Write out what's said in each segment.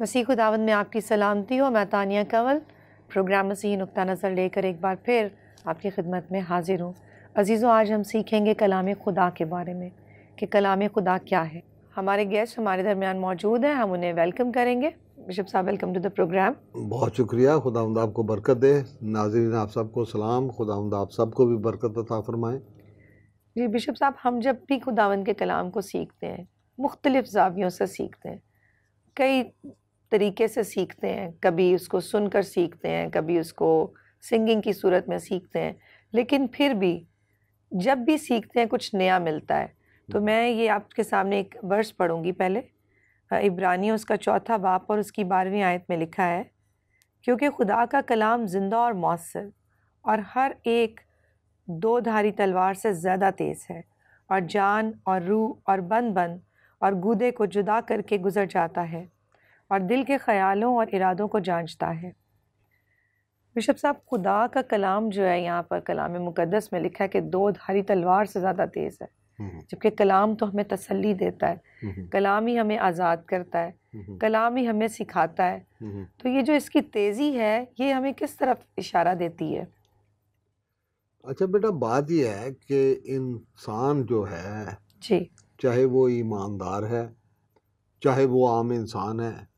मसीह खुदावंद में आपकी सलामती हो। मैं तानिया कंवल प्रोग्राम मसीही नुक्ता नज़र लेकर एक बार फिर आपकी खिदमत में हाजिर हूँ। अजीज़ों, आज हम सीखेंगे कलाम खुदा के बारे में कि कलाम खुदा क्या है। हमारे गेस्ट हमारे दरमियान मौजूद हैं, हम उन्हें वेलकम करेंगे। बिशप साहब, वेलकम टू द प्रोग्राम। बहुत शुक्रिया। खुदावंद आपको बरकत दे। नाज़रीन आप सबको सलाम। खुदावंद आप सबको भी बरकत अता फरमाए। जी बिशप साहब, हम जब भी खुदावंद के कलाम को सीखते हैं मुख्तलिफ ज़ावियों से सीखते हैं, कई तरीके से सीखते हैं। कभी उसको सुनकर सीखते हैं, कभी उसको सिंगिंग की सूरत में सीखते हैं, लेकिन फिर भी जब भी सीखते हैं कुछ नया मिलता है। तो मैं ये आपके सामने एक वर्स पढ़ूंगी पहले। इब्रानियों उसका 4 बाब और उसकी 12वीं आयत में लिखा है, क्योंकि खुदा का कलाम जिंदा और मौसर और हर एक 2 धारी तलवार से ज़्यादा तेज़ है और जान और रूह और बन और गूदे को जुदा करके गुजर जाता है और दिल के ख्यालों और इरादों को जांचता है। बिशप साहब, खुदा का कलाम जो है यहाँ पर कलाम मुकद्दस में लिखा है कि 2 धारी तलवार से ज़्यादा तेज़ है, जबकि कलाम तो हमें तसल्ली देता है, कलाम ही हमें आज़ाद करता है, कलाम ही हमें सिखाता है। तो ये जो इसकी तेज़ी है ये हमें किस तरफ इशारा देती है? अच्छा बेटा, बात यह है कि इंसान जो है, जी चाहे वो ईमानदार है चाहे वो आम इंसान है,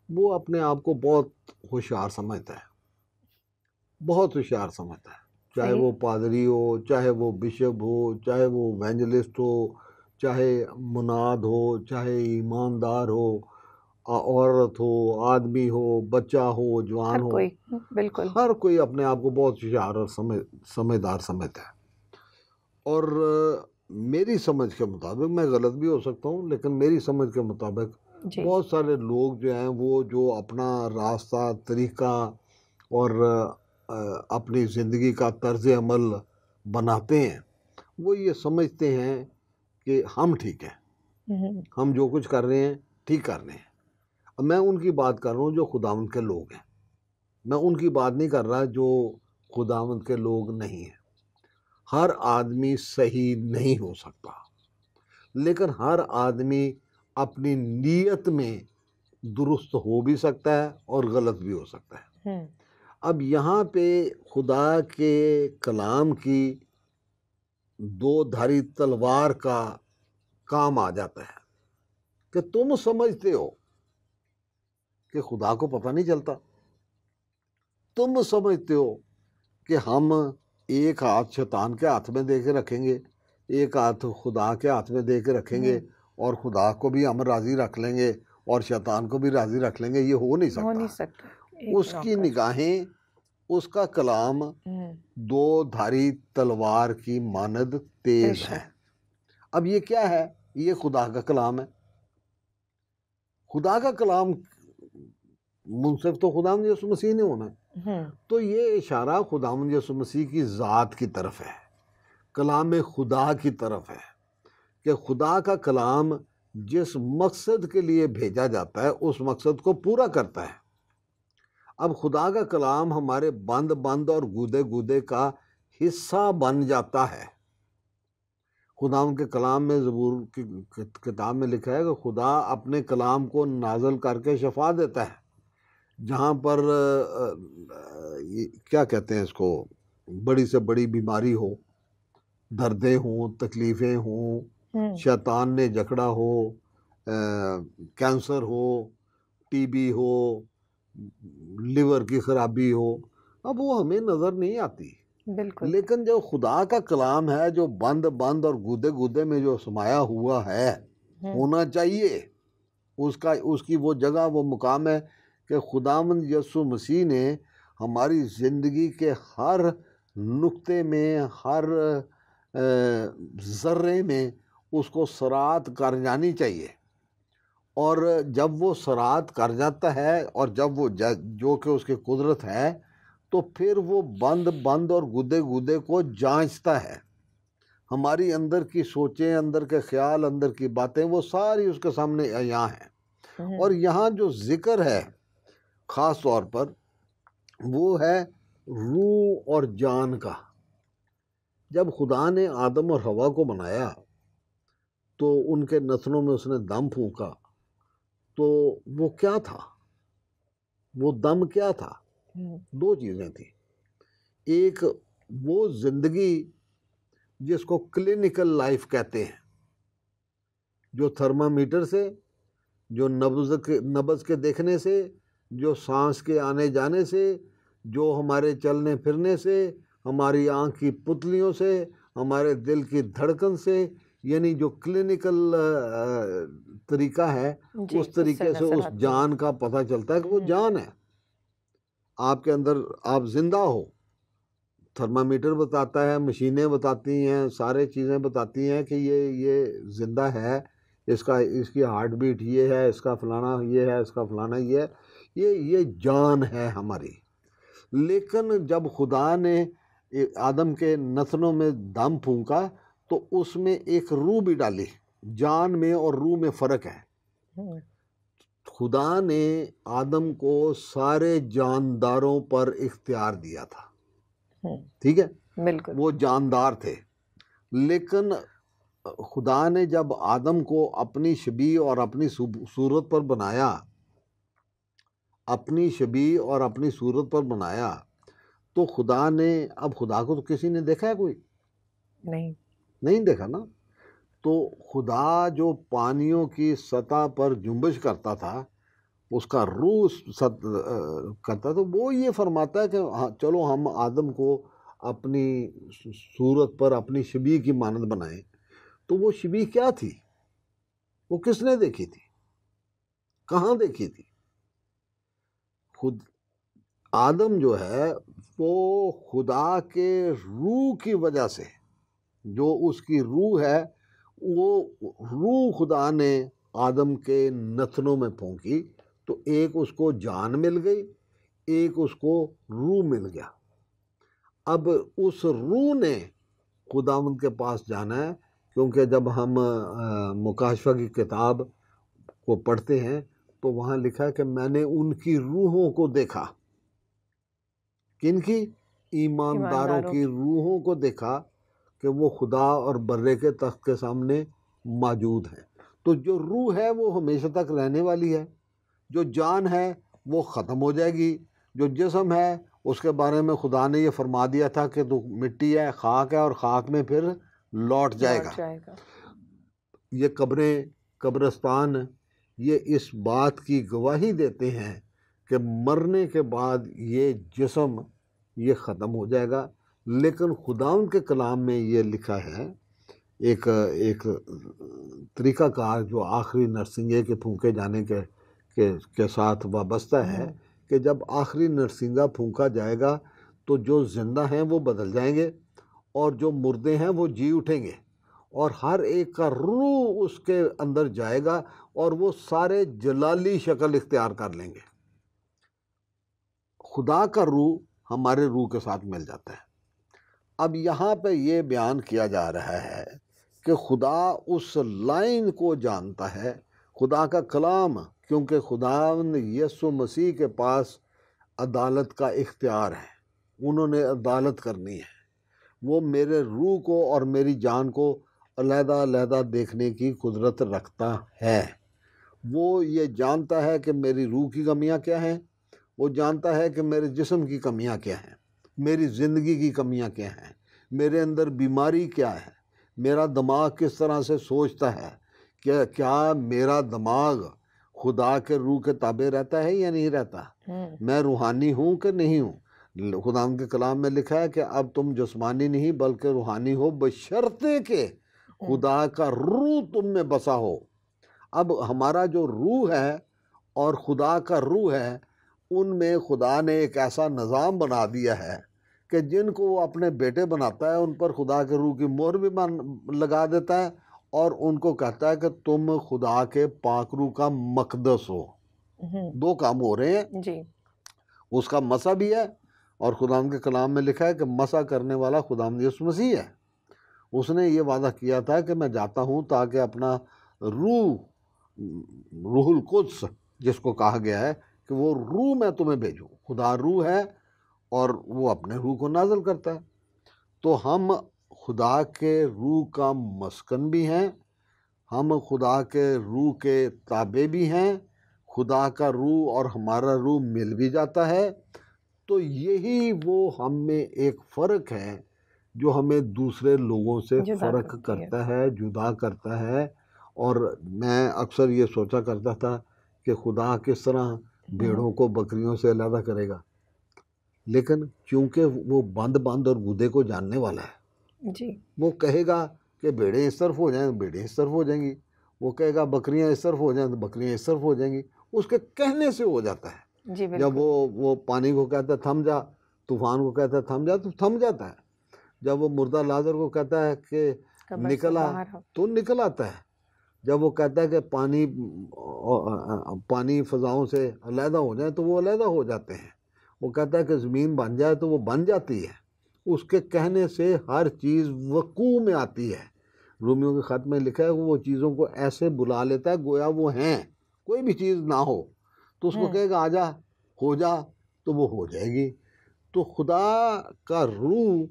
वो अपने आप को बहुत होशियार समझता है, बहुत होशियार समझता है। चाहे सही। वो पादरी हो, चाहे वो बिशप हो, चाहे वो एवेंजलिस्ट हो, चाहे मुनाद हो, चाहे ईमानदार हो, औरत हो, आदमी हो, बच्चा हो, जवान हर हो, कोई, बिल्कुल। हर कोई अपने आप को बहुत होशियार और समझदार समझता है। और मेरी समझ के मुताबिक, मैं गलत भी हो सकता हूँ, लेकिन मेरी समझ के मुताबिक जी बहुत सारे लोग जो हैं वो जो अपना रास्ता, तरीका और अपनी ज़िंदगी का तर्ज अमल बनाते हैं, वो ये समझते हैं कि हम ठीक हैं, हम जो कुछ कर रहे हैं ठीक कर रहे हैं। अब मैं उनकी बात कर रहा हूँ जो खुदावंद के लोग हैं, मैं उनकी बात नहीं कर रहा जो खुदावंद के लोग नहीं हैं। हर आदमी सही नहीं हो सकता, लेकिन हर आदमी अपनी नीयत में दुरुस्त हो भी सकता है और गलत भी हो सकता है। अब यहाँ पे खुदा के कलाम की 2 धारी तलवार का काम आ जाता है कि तुम समझते हो कि खुदा को पता नहीं चलता, तुम समझते हो कि हम एक हाथ शैतान के हाथ में दे के रखेंगे, एक हाथ खुदा के हाथ में दे के रखेंगे और खुदा को भी हम राजी रख लेंगे और शैतान को भी राजी रख लेंगे। ये हो नहीं सकता। उसकी निगाहें, उसका कलाम 2 धारी तलवार की मानद तेज है। अब ये क्या है? ये खुदा का कलाम है। खुदा का कलाम मुंसिफ तो खुदावंद यीशु मसीह ने होना है। तो ये इशारा खुदावंद यीशु मसीह की ज़ात की तरफ है, कलाम खुदा की तरफ है, कि खुदा का कलाम जिस मकसद के लिए भेजा जाता है उस मकसद को पूरा करता है। अब खुदा का कलाम हमारे बंद और गूदे गूदे का हिस्सा बन जाता है। खुदा के कलाम में, ज़बूर की किताब में लिखा है कि खुदा अपने कलाम को नाजल करके शफा देता है। जहाँ पर क्या कहते हैं इसको, बड़ी से बड़ी बीमारी हो, दर्दें हों, तकलीफ़ें हों, शैतान ने जकड़ा हो, कैंसर हो, टीबी हो, लिवर की खराबी हो, अब वो हमें नज़र नहीं आती। बिल्कुल। लेकिन जो खुदा का कलाम है, जो बंद और गूदे गूदे में जो समाया हुआ है, होना चाहिए, उसकी वो जगह, वो मुकाम है कि खुदावंद यीशु मसीह ने हमारी ज़िंदगी के हर नुक्ते में, हर ज़र्रे में उसको सराहत कर जानी चाहिए। और जब वो सराहत कर जाता है और जब वो जो कि उसकी कुदरत है, तो फिर वो बंद और गूदे गूदे को जांचता है। हमारी अंदर की सोचें, अंदर के ख्याल, अंदर की बातें, वो सारी उसके सामने यहाँ हैं। और यहाँ जो जिक्र है ख़ास तौर पर, वो है रूह और जान का। जब खुदा ने आदम और हवा को बनाया तो उनके नथनों में उसने दम फूंका, तो वो क्या था? वो दम क्या था? हम्म। दो चीज़ें थी। एक वो जिंदगी जिसको क्लिनिकल लाइफ कहते हैं, जो थर्मामीटर से, जो नब्ज के देखने से, जो सांस के आने जाने से, जो हमारे चलने फिरने से, हमारी आँख की पुतलियों से, हमारे दिल की धड़कन से, यानी जो क्लिनिकल तरीका है, जी, उस उससे तरीके से नजर उस आती है। जान का पता चलता है कि वो जान है आपके अंदर, आप जिंदा हो। थर्मामीटर बताता है, मशीनें बताती हैं, सारे चीज़ें बताती हैं कि ये जिंदा है, इसका इसकी हार्ट बीट ये है, इसका फलाना ये है, इसका फलाना ये है, ये जान है हमारी। लेकिन जब खुदा ने आदम के नथनों में दम फूंका तो उसमें एक रूह भी डाली। जान में और रूह में फ़र्क है। हम्म। खुदा ने आदम को सारे जानदारों पर इख्तियार दिया था, ठीक है, बिल्कुल। वो जानदार थे। लेकिन खुदा ने जब आदम को अपनी शबीह और अपनी सूरत पर बनाया, अपनी शबीह और अपनी सूरत पर बनाया, तो खुदा ने, अब खुदा को तो किसी ने देखा है? कोई नहीं देखा ना। तो खुदा जो पानियों की सतह पर जुम्बिश करता था, उसका रूह करता, तो वो ये फरमाता है कि हाँ चलो हम आदम को अपनी सूरत पर अपनी शबीह की मानद बनाएं। तो वो शबीह क्या थी? वो किसने देखी थी? कहाँ देखी थी? खुद आदम जो है वो खुदा के रूह की वजह से, जो उसकी रूह है, वो रूह खुदा ने आदम के नथनों में फूंकी, तो एक उसको जान मिल गई, एक उसको रूह मिल गया। अब उस रूह ने खुदावंद के पास जाना है, क्योंकि जब हम मुकाशफा की किताब को पढ़ते हैं तो वहाँ लिखा है कि मैंने उनकी रूहों को देखा। किनकी? ईमानदारों की रूहों को देखा कि वो खुदा और बर्रे के तख्त के सामने मौजूद है। तो जो रूह है वो हमेशा तक रहने वाली है, जो जान है वो ख़त्म हो जाएगी। जो जिस्म है उसके बारे में खुदा ने ये फरमा दिया था कि तू मिट्टी है, खाक है, और खाक में फिर लौट जाएगा। ये कब्रें, कब्रिस्तान, ये इस बात की गवाही देते हैं कि मरने के बाद ये जिस्म ये ख़त्म हो जाएगा। लेकिन खुदावंद के कलाम में ये लिखा है, एक तरीक़ाकार जो आखिरी नरसिंगे के फूंके जाने के साथ वाबस्ता है, कि जब आखिरी नरसिंगा फूंका जाएगा तो जो जिंदा हैं वो बदल जाएंगे और जो मुर्दे हैं वो जी उठेंगे, और हर एक का रूह उसके अंदर जाएगा और वो सारे जलाली शक्ल इख्तियार कर लेंगे। खुदा का रूह हमारे रूह के साथ मिल जाता है। अब यहाँ पे ये बयान किया जा रहा है कि खुदा उस लाइन को जानता है, खुदा का कलाम, क्योंकि खुदावंद यीशु मसीह के पास अदालत का इख्तियार है, उन्होंने अदालत करनी है। वो मेरे रूह को और मेरी जान को अलहदा देखने की कुदरत रखता है। वो ये जानता है कि मेरी रूह की कमियां क्या हैं, वो जानता है कि मेरे जिस्म की कमियां क्या हैं, मेरी ज़िंदगी की कमियां क्या हैं, मेरे अंदर बीमारी क्या है, मेरा दिमाग किस तरह से सोचता है, क्या मेरा दिमाग खुदा के रूह के ताबे रहता है या नहीं रहता, मैं रूहानी हूँ कि नहीं हूँ। खुदा के कलाम में लिखा है कि अब तुम जिस्मानी नहीं बल्कि रूहानी हो, बशर्ते के खुदा का रूह तुम में बसा हो। अब हमारा जो रूह है और खुदा का रूह है, उनमें खुदा ने एक ऐसा निज़ाम बना दिया है कि जिनको वो अपने बेटे बनाता है उन पर खुदा के रूह की मोहर भी लगा देता है, और उनको कहता है कि तुम खुदा के पाक रूह का मकदस हो। दो काम हो रहे हैं जी। उसका मसा भी है, और खुदा के कलाम में लिखा है कि मसा करने वाला खुदा यीशु मसीह है। उसने ये वादा किया था कि मैं जाता हूँ ताकि अपना रूहुल कुद्स, जिसको कहा गया है कि वो रूह मैं तुम्हें भेजूँ, खुदा रूह है और वो अपने रूह को नाज़िल करता है। तो हम खुदा के रूह का मस्कन भी हैं, हम खुदा के रूह के ताबे भी हैं, खुदा का रूह और हमारा रूह मिल भी जाता है, तो यही वो हम में एक फ़र्क है जो हमें दूसरे लोगों से जुदा फ़र्क करती है। करता है, जुदा करता है। और मैं अक्सर ये सोचा करता था कि खुदा किस तरह भेड़ों को बकरियों से अलग करेगा, लेकिन क्योंकि वो बंद और गूदे को जानने वाला है, जी वो कहेगा कि भेड़ें इस तरफ हो जाएं तो भेड़ें इस तरफ हो जाएंगी, वो कहेगा बकरियां इस तरफ हो जाएं तो बकरियां इस तरफ हो जाएंगी। उसके कहने से हो जाता है। जी जब बिल्कुल। वो पानी को कहता है थम जा, तूफान को कहता है थम जा, तो थम जाता है। जब वो मुर्दा लाजर को कहता है कि कब्र से निकल आ, बाहर आओ। तो निकल आता है। जब वो कहता है कि पानी फजाओं से अलहदा हो जाए तो वो अलहदा हो जाते हैं। वो कहता है कि ज़मीन बन जाए तो वो बन जाती है। उसके कहने से हर चीज़ वकू में आती है। रोमियो के ख़त में लिखा है कि वो चीज़ों को ऐसे बुला लेता है गोया वो हैं, कोई भी चीज़ ना हो तो उसको कहेगा आजा, हो जा, तो वो हो जाएगी। तो खुदा का रूह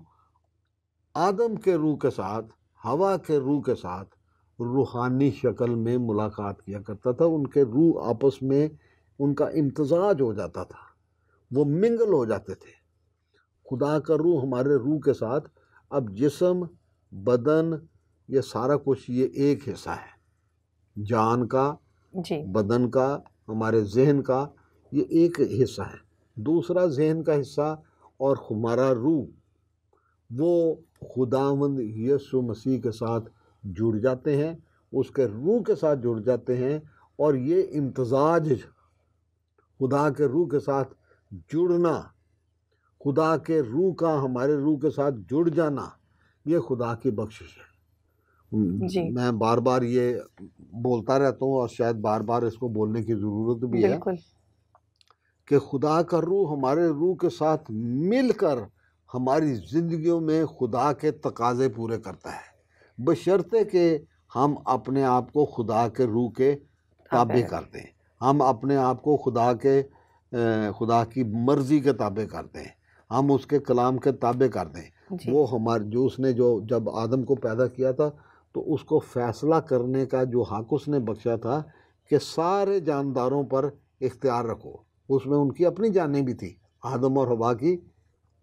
आदम के रूह के साथ, हवा के रूह के साथ रूहानी शक्ल में मुलाकात किया करता था। उनके रूह आपस में उनका इम्तजाज हो जाता था, वो मिंगल हो जाते थे। खुदा का रूह हमारे रूह के साथ, अब जिस्म, बदन, ये सारा कुछ ये एक हिस्सा है, जान का, जी बदन का, हमारे जहन का, ये एक हिस्सा है। दूसरा जहन का हिस्सा और हमारा रूह, वो खुदावंद यीशु मसीह के साथ जुड़ जाते हैं, उसके रूह के साथ जुड़ जाते हैं। और ये इम्तजाज, खुदा के रूह के साथ जुड़ना, खुदा के रूह का हमारे रूह के साथ जुड़ जाना, ये खुदा की बख्शिश है। जी मैं बार बार ये बोलता रहता हूँ और शायद बार बार इसको बोलने की ज़रूरत भी है बिल्कुल। कि खुदा का रूह हमारे रूह के साथ मिलकर हमारी ज़िंदगियों में खुदा के तकाज़े पूरे करता है, बशर्ते कि हम अपने आप को खुदा के रूह के ताबे कर दें, हम अपने आप को खुदा की मर्ज़ी के ताबे कर दें, हम उसके कलाम के ताबे कर दें। वो हमारे जो उसने जो जब आदम को पैदा किया था तो उसको फैसला करने का जो हक उसने बख्शा था कि सारे जानदारों पर इख्तियार रखो। उसमें उनकी अपनी जानें भी थी, आदम और हवा की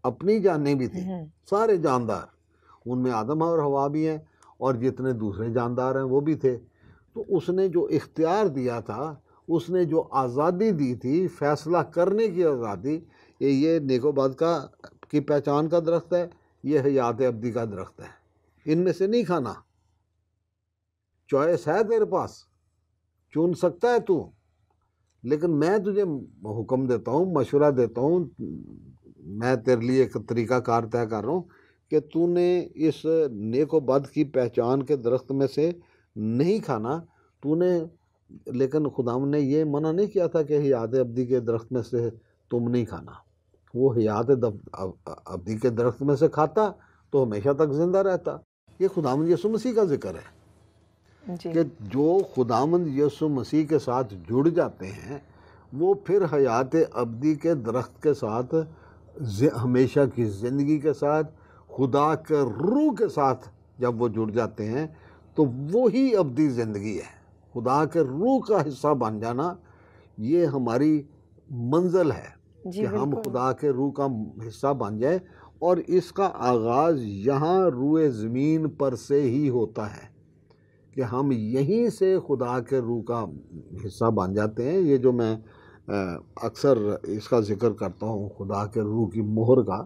अपनी जानें भी थी, सारे जानदार, उनमें आदम और हवा भी हैं और जितने दूसरे जानदार हैं वो भी थे। तो उसने जो इख्तियार दिया था, उसने जो आज़ादी दी थी, फैसला करने की आज़ादी, ये नेकोबाद की पहचान का दरख्त है, ये हयात अब्दी का दरख्त है, इनमें से नहीं खाना। चॉइस है तेरे पास, चुन सकता है तू, लेकिन मैं तुझे हुक्म देता हूँ, मशवरा देता हूँ, मैं तेरे लिए एक तरीक़ाकार तय कर रहा हूँ कि तूने इस नेक व बद की पहचान के दरख्त में से नहीं खाना। तूने, लेकिन खुदाम ने ये मना नहीं किया था कि हयात अब्दी के दरख्त में से तुम नहीं खाना। वो हयात अब्दी के दरख्त में से खाता तो हमेशा तक जिंदा रहता। ये खुदाम यीशु मसीह का जिक्र है कि जो खुदामंद यीशु मसीह के साथ जुड़ जाते हैं वो फिर हयात अब्दी के दरख्त के साथ, हमेशा की ज़िंदगी के साथ, खुदा के रूह के साथ जब वो जुड़ जाते हैं तो वो ही अब्दी ज़िंदगी है। खुदा के रूह का हिस्सा बन जाना ये हमारी मंजिल है कि हम खुदा के रूह का हिस्सा बन जाए। और इसका आगाज़ यहाँ रूए ज़मीन पर से ही होता है कि हम यहीं से खुदा के रूह का हिस्सा बन जाते हैं। ये जो मैं अक्सर इसका ज़िक्र करता हूँ, खुदा के रूह की मोहर का,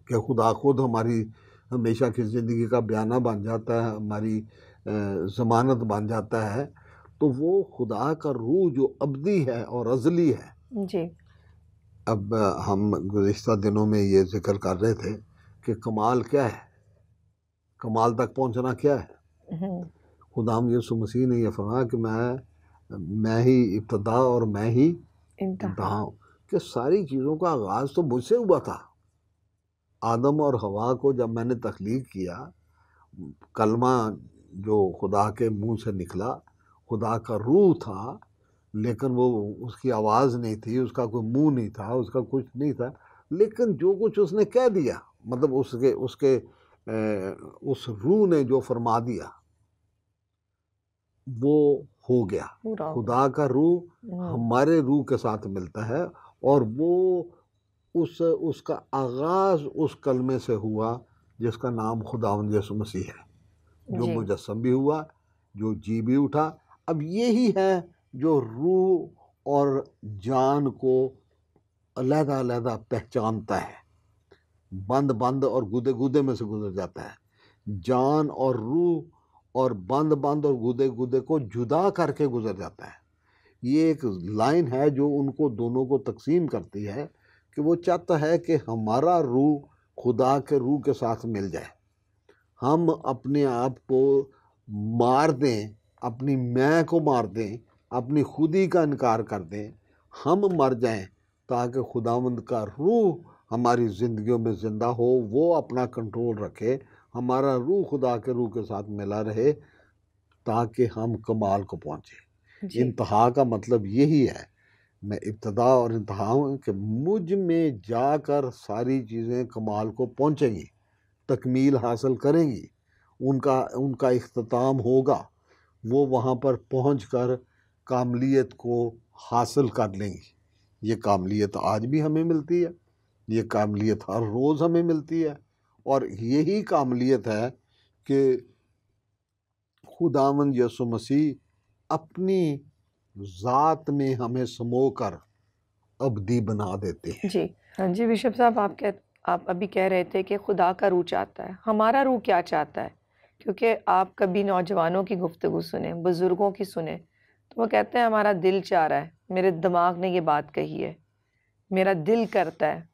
कि खुदा खुद हमारी हमेशा की ज़िंदगी का बयाना बन जाता है, हमारी ज़मानत बन जाता है। तो वो खुदा का रूह जो अब्दी है और अज़ली है। जी अब हम गुज़िश्ता दिनों में ये ज़िक्र कर रहे थे कि कमाल क्या है, कमाल तक पहुँचना क्या है। खुदाम यीशु मसीह ने यह फरमाया कि मैं ही इब्तदा और मैं ही इंतहा हूँ, कि सारी चीज़ों का आगाज़ तो मुझसे हुआ था। आदम और हवा को जब मैंने तख्लीक किया, कलमा जो खुदा के मुंह से निकला, खुदा का रूह था, लेकिन वो उसकी आवाज़ नहीं थी, उसका कोई मुंह नहीं था, उसका कुछ नहीं था, लेकिन जो कुछ उसने कह दिया, मतलब उस रूह ने जो फरमा दिया वो हो गया। पूरा हो खुदा का रूह गया। हमारे रूह के साथ मिलता है और वो उसका आगाज उस कलमे से हुआ जिसका नाम खुदावंद यीशु मसीह है, जो जी मुजस्सम भी हुआ, जो जी भी उठा। अब यही है जो रूह और जान को अलग अलग पहचानता है, बंद बंद और गुदे गुदे में से गुजर जाता है। जान और रूह और बंद बंद और गुदे गुदे को जुदा करके गुजर जाता है। ये एक लाइन है जो उनको दोनों को तकसीम करती है कि वो चाहता है कि हमारा रूह खुदा के रूह के साथ मिल जाए, हम अपने आप को मार दें, अपनी मैं को मार दें, अपनी खुदी का इनकार कर दें, हम मर जाएं ताकि खुदावंद का रूह हमारी ज़िंदगियों में ज़िंदा हो, वो अपना कंट्रोल रखे, हमारा रूह खुदा के रूह के साथ मिला रहे ताकि हम कमाल को पहुँचे। जी इंतहा का मतलब यही है, मैं इब्तदा और इंतहा हूँ कि मुझ में जाकर सारी चीज़ें कमाल को पहुँचेंगी, तकमील हासिल करेंगी, उनका उनका इख्तिताम होगा, वो वहाँ पर पहुँचकर कामलियत को हासिल कर लेंगी। ये कामलियत आज भी हमें मिलती है, ये कामलियत हर रोज़ हमें मिलती है, और यही कामलियत है कि खुदावंद यीशु मसीह अपनी ज़ात में हमें समोकर अब्दी बना देते हैं। जी हाँ जी बिशप साहब, आप अभी कह रहे थे कि खुदा का रूह चाहता है, हमारा रूह क्या चाहता है? क्योंकि आप कभी नौजवानों की गुफ्तगू सुने, बुज़ुर्गों की सुने, तो वो कहते हैं हमारा दिल चाह रहा है, मेरे दिमाग ने ये बात कही है, मेरा दिल करता है।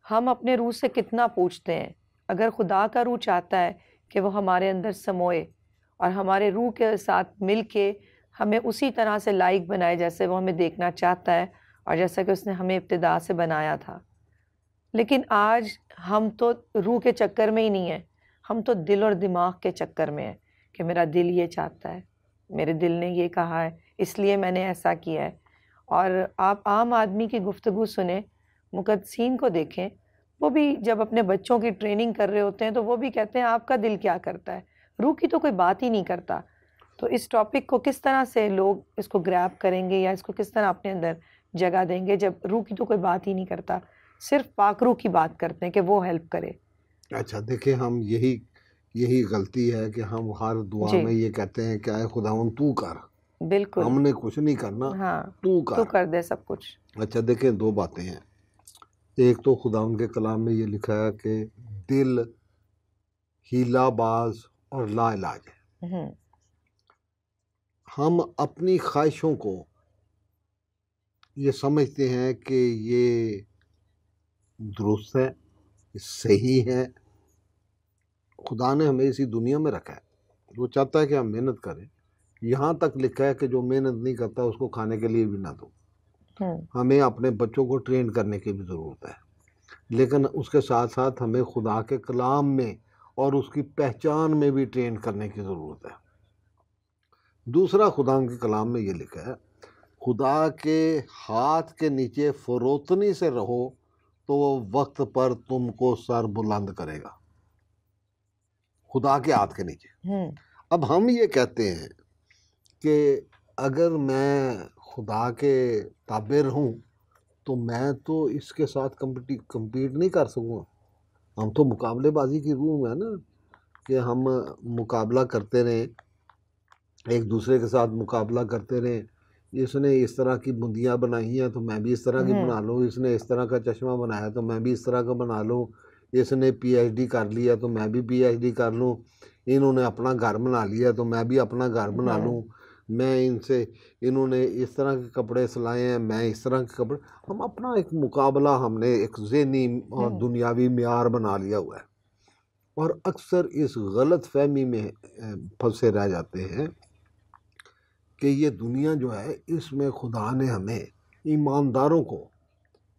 हम अपने रूह से कितना पूछते हैं? अगर खुदा का रूह चाहता है कि वो हमारे अंदर समोए और हमारे रूह के साथ मिल के हमें उसी तरह से लायक बनाए जैसे वो हमें देखना चाहता है और जैसा कि उसने हमें इब्तिदा से बनाया था। लेकिन आज हम तो रूह के चक्कर में ही नहीं है, हम तो दिल और दिमाग के चक्कर में है कि मेरा दिल ये चाहता है, मेरे दिल ने ये कहा है, इसलिए मैंने ऐसा किया है। और आप आम आदमी की गुफ्तगू सुने, मुकद्दसीन को देखें, वो भी जब अपने बच्चों की ट्रेनिंग कर रहे होते हैं तो वो भी कहते हैं आपका दिल क्या करता है? रूह की तो कोई बात ही नहीं करता। तो इस टॉपिक को किस तरह से लोग इसको ग्रैब करेंगे या इसको किस तरह अपने अंदर जगह देंगे जब रूह की तो कोई बात ही नहीं करता, सिर्फ पाक रूह की बात करते हैं कि वो हेल्प करे। अच्छा देखिए, हम यही यही गलती है कि हम हर दुआ जी में ये कहते हैं क्या है, खुदावन तू कर, बिल्कुल। हमने कुछ नहीं करना, हाँ, तू तू कर। कर दे सब कुछ। अच्छा देखें, दो बातें हैं। एक तो खुदावन के कलाम में ये लिखा है कि दिल हीलाबाज और लाइलाज है। हम्म, हम अपनी ख्वाहिशों को ये समझते हैं कि ये दुरुस्त है, ये सही है। खुदा ने हमें इसी दुनिया में रखा है, वो चाहता है कि हम मेहनत करें। यहाँ तक लिखा है कि जो मेहनत नहीं करता उसको खाने के लिए भी ना दो। हमें अपने बच्चों को ट्रेन करने की भी ज़रूरत है, लेकिन उसके साथ साथ हमें खुदा के कलाम में और उसकी पहचान में भी ट्रेन करने की ज़रूरत है। दूसरा, खुदा के कलाम में ये लिखा है, खुदा के हाथ के नीचे फरोतनी से रहो तो वो वक्त पर तुमको सर बुलंद करेगा। खुदा के हाथ के नीचे। अब हम ये कहते हैं कि अगर मैं खुदा के ताबे रहूं तो मैं तो इसके साथ compete नहीं कर सकूँगा। हम तो मुकाबलेबाजी की रूह में है ना, कि हम मुकाबला करते रहें, एक दूसरे के साथ मुकाबला करते रहें। इसने इस तरह की बूंदियाँ बनाई हैं तो मैं भी इस तरह की बना लूँ, इसने इस तरह का चश्मा बनाया तो मैं भी इस तरह का बना लूँ, इसने पीएचडी कर लिया तो मैं भी पीएचडी कर लूँ, इन्होंने अपना घर बना लिया तो मैं भी अपना घर बना लूँ, मैं इनसे, इन्होंने इस तरह के कपड़े सिलाए हैं मैं इस तरह के कपड़े। हम अपना एक मुकाबला, हमने एक ज़हनी और दुनियावी म्यार बना लिया हुआ है, और अक्सर इस गलत फहमी में फंसे रह जाते हैं कि ये दुनिया जो है इसमें खुदा ने हमें ईमानदारों को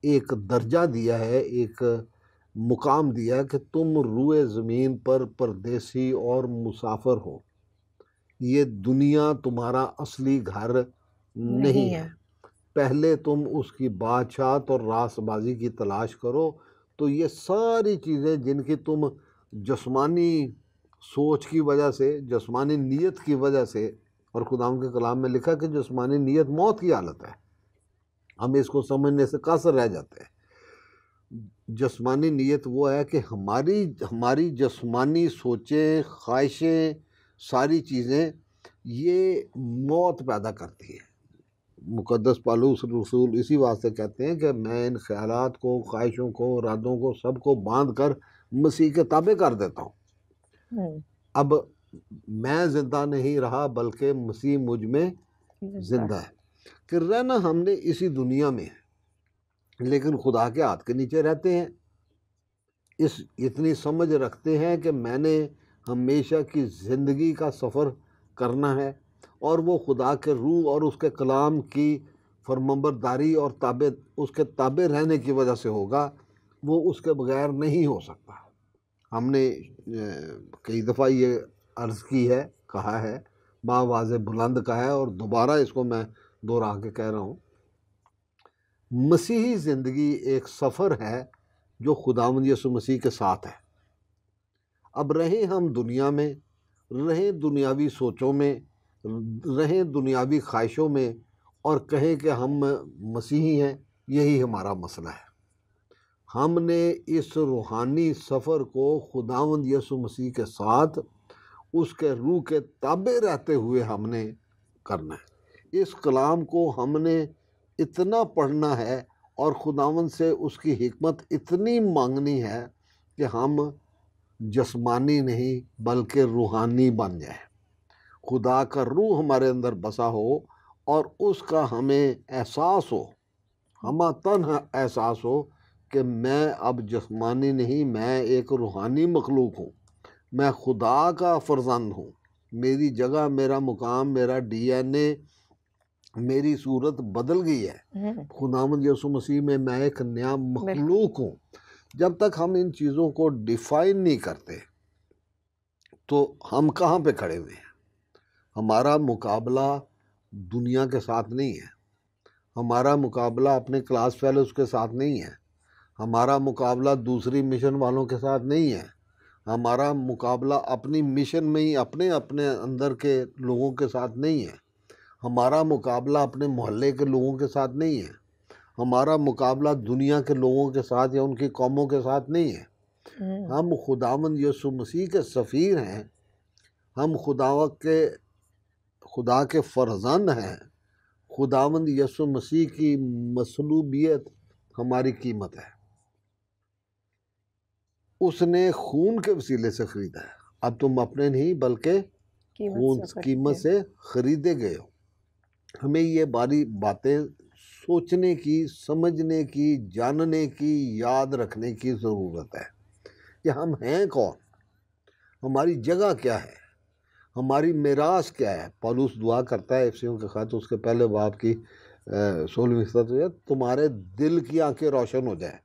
एक दर्जा दिया है, एक मुकाम दिया है कि तुम रुए ज़मीन पर परदेसी और मुसाफिर हो। ये दुनिया तुम्हारा असली घर नहीं है। पहले तुम उसकी बादशाहत और रासबाजी की तलाश करो तो ये सारी चीज़ें जिनकी तुम जिस्मानी सोच की वजह से, जिस्मानी नीयत की वजह से और खुदा के कलाम में लिखा कि जिस्मानी नीयत मौत की हालत है। हम इसको समझने से कासर रह जाते हैं। जिस्मानी नीयत वो है कि हमारी हमारी जिस्मानी सोचें, ख्वाहिशें, सारी चीज़ें ये मौत पैदा करती है। मुकद्दस पौलुस रसूल इसी वास्ते कहते हैं कि मैं इन ख्यालात को, ख्वाहिशों को, इरादों को, सबको बांध कर मसीह के ताबे कर देता हूँ। अब मैं जिंदा नहीं रहा बल्कि मसीह मुझ में जिंदा है। कि रहना हमने इसी दुनिया में है, लेकिन खुदा के हाथ के नीचे रहते हैं। इतनी समझ रखते हैं कि मैंने हमेशा की ज़िंदगी का सफ़र करना है और वो खुदा के रूह और उसके कलाम की फरमाबरदारी और ताबे, उसके ताबे रहने की वजह से होगा। वो उसके बगैर नहीं हो सकता। हमने कई दफ़ा ये अर्ज़ की है, कहा है, बावाज़ बुलंद का है और दोबारा इसको मैं दोहरा के कह रहा हूँ। मसीही ज़िंदगी एक सफ़र है जो खुदावंद यीशु मसीह के साथ है। अब रहें हम दुनिया में, रहें दुनियावी सोचों में, रहें दुनियावी ख्वाहिशों में और कहें कि हम मसीही हैं, यही हमारा मसला है। हमने इस रूहानी सफ़र को खुदावंद यीशु मसीह के साथ उसके रूह के ताबे रहते हुए हमने करना है। इस कलाम को हमने इतना पढ़ना है और खुदावंद से उसकी हिकमत इतनी मांगनी है कि हम जिस्मानी नहीं बल्कि रूहानी बन जाए। खुदा का रूह हमारे अंदर बसा हो और उसका हमें एहसास हो, हमतन एहसास हो कि मैं अब जिस्मानी नहीं, मैं एक रूहानी मखलूक हूँ, मैं खुदा का फर्जंद हूँ। मेरी जगह, मेरा मुकाम, मेरा DNA, मेरी सूरत बदल गई है। खुदावंद यीशु मसीह में मैं एक नया मखलूक हूँ। जब तक हम इन चीज़ों को डिफाइन नहीं करते तो हम कहाँ पे खड़े हुए हैं। हमारा मुकाबला दुनिया के साथ नहीं है, हमारा मुकाबला अपने क्लास फेलोज़ के साथ नहीं है, हमारा मुकाबला दूसरी मिशन वालों के साथ नहीं है, हमारा मुकाबला अपनी मिशन में ही अपने अपने अंदर के लोगों के साथ नहीं है, हमारा मुकाबला अपने मोहल्ले के लोगों के साथ नहीं है, हमारा मुकाबला दुनिया के लोगों के साथ या उनकी कौमों के साथ नहीं है। हम खुदावंद यीशु मसीह के सफ़ीर हैं, हम खुदा के फर्जंद हैं। खुदावंद यीशु मसीह की मसलूबियत हमारी कीमत है। उसने खून के वसीले से खरीदा है। अब तुम अपने नहीं बल्कि कीमत से खरीदे गए हो। हमें ये बारी बातें सोचने की, समझने की, जानने की, याद रखने की ज़रूरत है कि हम हैं कौन, हमारी जगह क्या है, हमारी मिरास क्या है। पौलुस दुआ करता है इफिसियों के खत उसके पहले बाब की 16वीं सत्र, तुम्हारे दिल की आंखें रोशन हो जाए।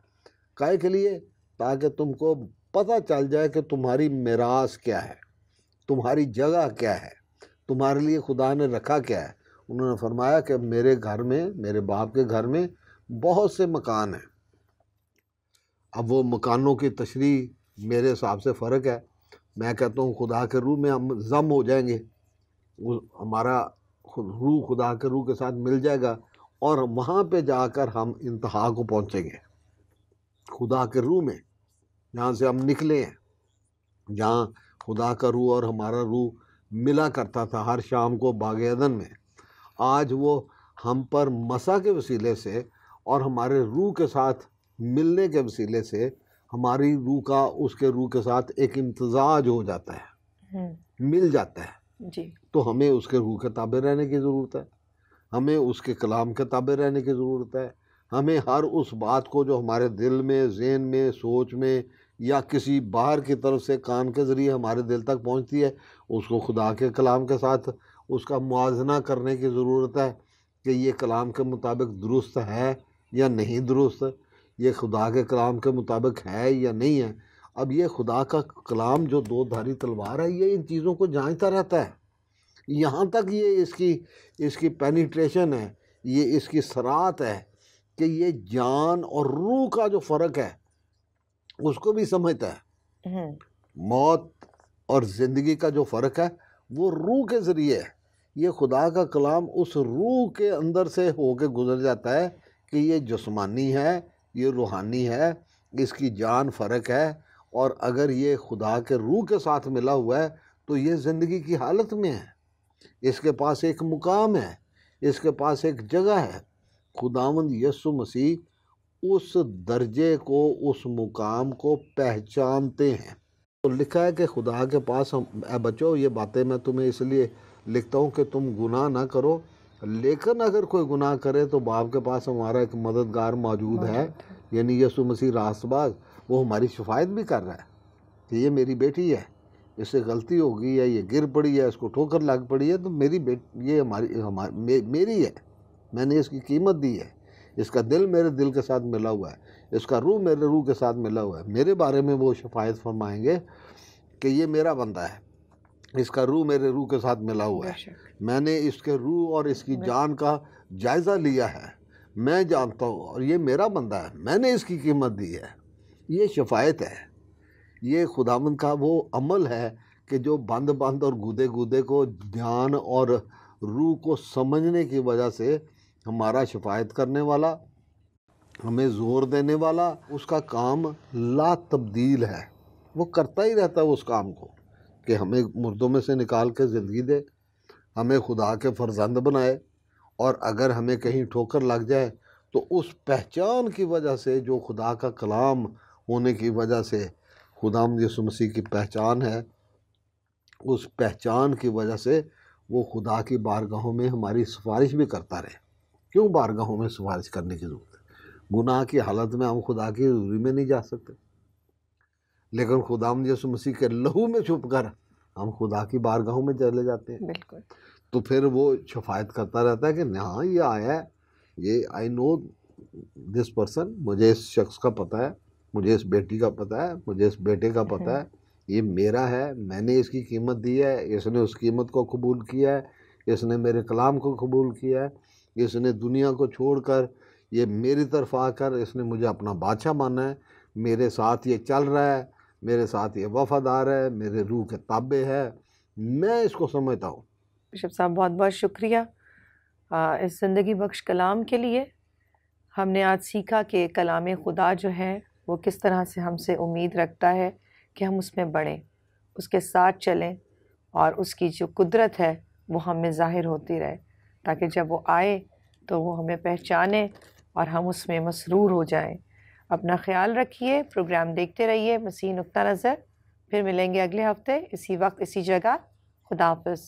काहे के लिए? ताकि तुमको पता चल जाए कि तुम्हारी मिरास क्या है, तुम्हारी जगह क्या है, तुम्हारे लिए खुदा ने रखा क्या है। उन्होंने फरमाया कि मेरे घर में, मेरे बाप के घर में बहुत से मकान हैं। अब वो मकानों की तशरीह मेरे हिसाब से फ़र्क है। मैं कहता हूँ खुदा के रूह में हम जम हो जाएंगे, हमारा रूह खुदा के रूह के साथ मिल जाएगा और वहाँ पे जाकर हम इंतहा को पहुँचेंगे। खुदा के रूह में, जहाँ से हम निकले हैं, जहाँ खुदा का रूह और हमारा रूह मिला करता था हर शाम को बाग़ अदन में, आज वो हम पर मसा के वसीले से और हमारे रूह के साथ मिलने के वसीले से हमारी रूह का उसके रूह के साथ एक इम्तजाज हो जाता है, मिल जाता है जी। तो हमें उसके रूह के ताबे रहने की ज़रूरत है, हमें उसके कलाम के ताबे रहने की ज़रूरत है। हमें हर उस बात को जो हमारे दिल में, ज़हन में, सोच में या किसी बाहर की तरफ से कान के ज़रिए हमारे दिल तक पहुंचती है, उसको खुदा के कलाम के साथ उसका मुआजना करने की ज़रूरत है कि ये कलाम के मुताबिक दुरुस्त है या नहीं दुरुस्त, ये खुदा के कलाम के मुताबिक है या नहीं है। अब ये खुदा का कलाम जो दो धारी तलवार है, ये इन चीज़ों को जांचता रहता है। यहाँ तक ये इसकी पेनिट्रेशन है, ये इसकी सराहत है कि ये जान और रूह का जो फ़र्क है उसको भी समझता है। मौत और ज़िंदगी का जो फ़र्क है वो रूह के ज़रिए है। ये खुदा का कलाम उस रूह के अंदर से होके गुजर जाता है कि ये जिस्मानी है, ये रूहानी है, इसकी जान फ़र्क है। और अगर ये खुदा के रूह के साथ मिला हुआ है तो ये ज़िंदगी की हालत में है, इसके पास एक मुकाम है, इसके पास एक जगह है। खुदावंद यीशु मसीह उस दर्जे को, उस मुकाम को पहचानते हैं। तो लिखा है कि खुदा के पास हम, ए बच्चों ये बातें मैं तुम्हें इसलिए लिखता हूँ कि तुम गुनाह ना करो, लेकिन अगर कोई गुनाह करे तो बाप के पास हमारा एक मददगार मौजूद है, यानी यीशु मसीह रास्तबाज। वो हमारी शिफायत भी कर रहा है कि ये मेरी बेटी है, इससे गलती हो गई है, ये गिर पड़ी है, इसको ठोकर लग पड़ी है, तो मेरी बेटी ये मेरी है, मैंने इसकी कीमत दी है, इसका दिल मेरे दिल के साथ मिला हुआ है, इसका रूह मेरे रूह के साथ मिला हुआ है। मेरे बारे में वो शिफायत फरमाएंगे कि ये मेरा बंदा है, इसका रूह मेरे रूह के साथ मिला हुआ है, मैंने इसके रूह और इसकी जान का जायज़ा लिया है, मैं जानता हूँ और ये मेरा बंदा है, मैंने इसकी कीमत दी है। ये शफायत है, ये खुदावंद का वो अमल है कि जो बंद बंद और गूदे गूदे को ध्यान और रूह को समझने की वजह से हमारा शफायत करने वाला, हमें ज़ोर देने वाला, उसका काम ला तब्दील है। वो करता ही रहता है उस काम को कि हमें मुर्दों में से निकाल के ज़िंदगी दे, हमें खुदा के फर्जंद बनाए। और अगर हमें कहीं ठोकर लग जाए तो उस पहचान की वजह से, जो खुदा का कलाम होने की वजह से खुदावंद यीशु मसीह की पहचान है, उस पहचान की वजह से वो खुदा की बारगाहों में हमारी सिफारिश भी करता रहे। क्यों बारगाहों में सिफारिश करने की ज़रूरत है? गुनाह की हालत में हम खुदा की हज़ूरी में नहीं जा सकते, लेकिन खुदावंद यीशु मसीह के लहू में छुप कर हम खुदा की बारगाहों में चले जाते हैं। बिल्कुल। तो फिर वो शफायत करता रहता है कि हाँ ये आया है, ये आई नो दिस पर्सन, मुझे इस शख्स का पता है, मुझे इस बेटी का पता है, मुझे इस बेटे का पता है, ये मेरा है, मैंने इसकी कीमत दी है, इसने उस कीमत को कबूल किया है, इसने मेरे कलाम को कबूल किया है, इसने दुनिया को छोड़कर ये मेरी तरफ आकर इसने मुझे अपना बादशाह माना है, मेरे साथ ये चल रहा है, मेरे साथ ये वफादार है, मेरे रूह के ताबे है। मैं इसको समझता हूँ। बिशप साहब बहुत बहुत शुक्रिया इस ज़िंदगी बख्श कलाम के लिए। हमने आज सीखा कि कलाम खुदा जो है वो किस तरह से हमसे उम्मीद रखता है कि हम उसमें बढ़ें, उसके साथ चलें और उसकी जो कुदरत है वो हमें ज़ाहिर होती रहे, ताकि जब वो आए तो वो हमें पहचाने और हम उसमें मसरूर हो जाएं। अपना ख्याल रखिए, प्रोग्राम देखते रहिए मसीह नुक्ता नज़र। फिर मिलेंगे अगले हफ्ते इसी वक्त इसी जगह। खुदा हाफ़िज़।